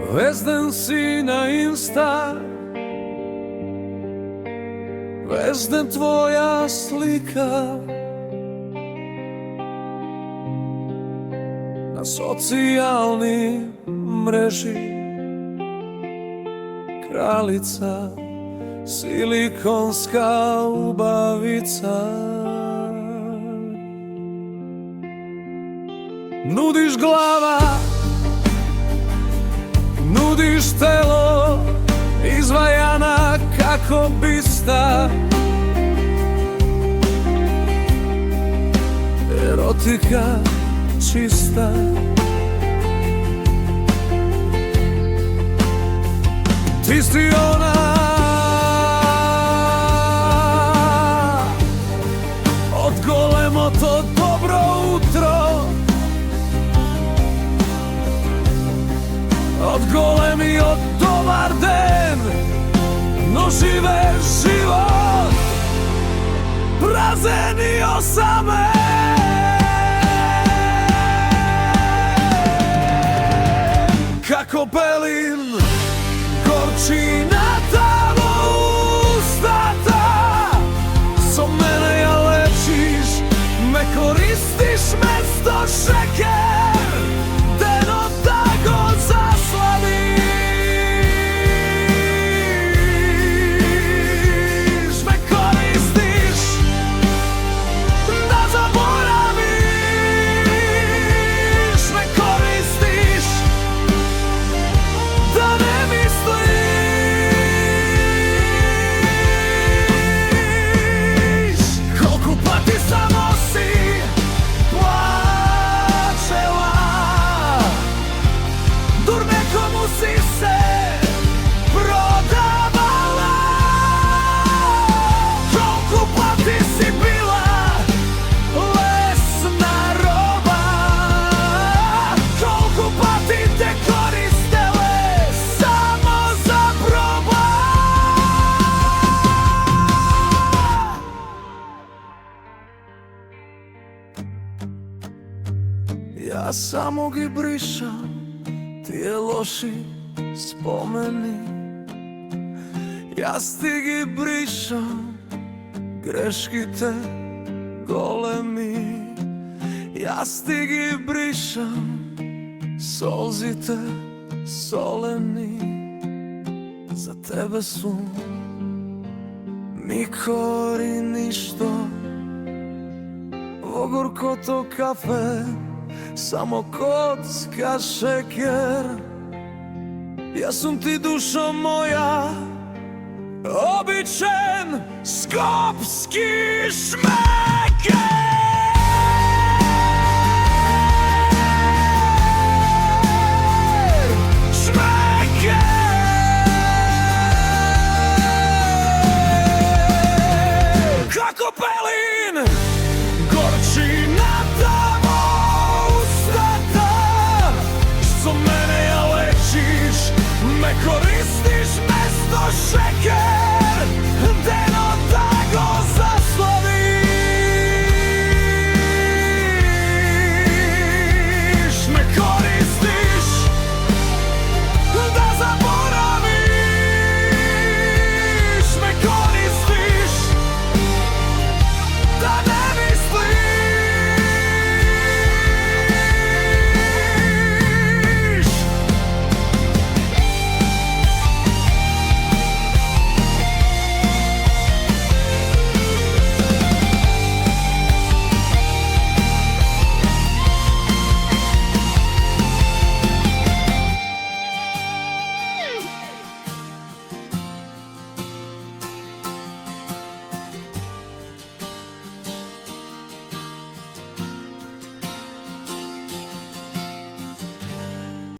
Vezden si na Insta, vezden tvoja slika na socijalni mreži. Kraljica, silikonska ubavica. Nudiš glava, nudiš telo, izvajana kako bista. Erotika čista. Ti si ona, od golemo to dobro utro, od golemi od dobar den, no žive život prazen i osame. Kako pelin gorčina tamo ustata, so mene ja lečiš, me koristiš mesto šeker, deno tako zaslaviš, me koristiš da zaboraviš, me koristiš da ne misliš. Ja samo gi brišam, tije loši spomeni. Ja stigi brišam, greški te golemi. Ja stigi brišam, solzite soleni. Za tebe su mikori ništo, ogorko to kafe, samo kocka šeker. Ja sam ti dušo moja, običan skopski šmer.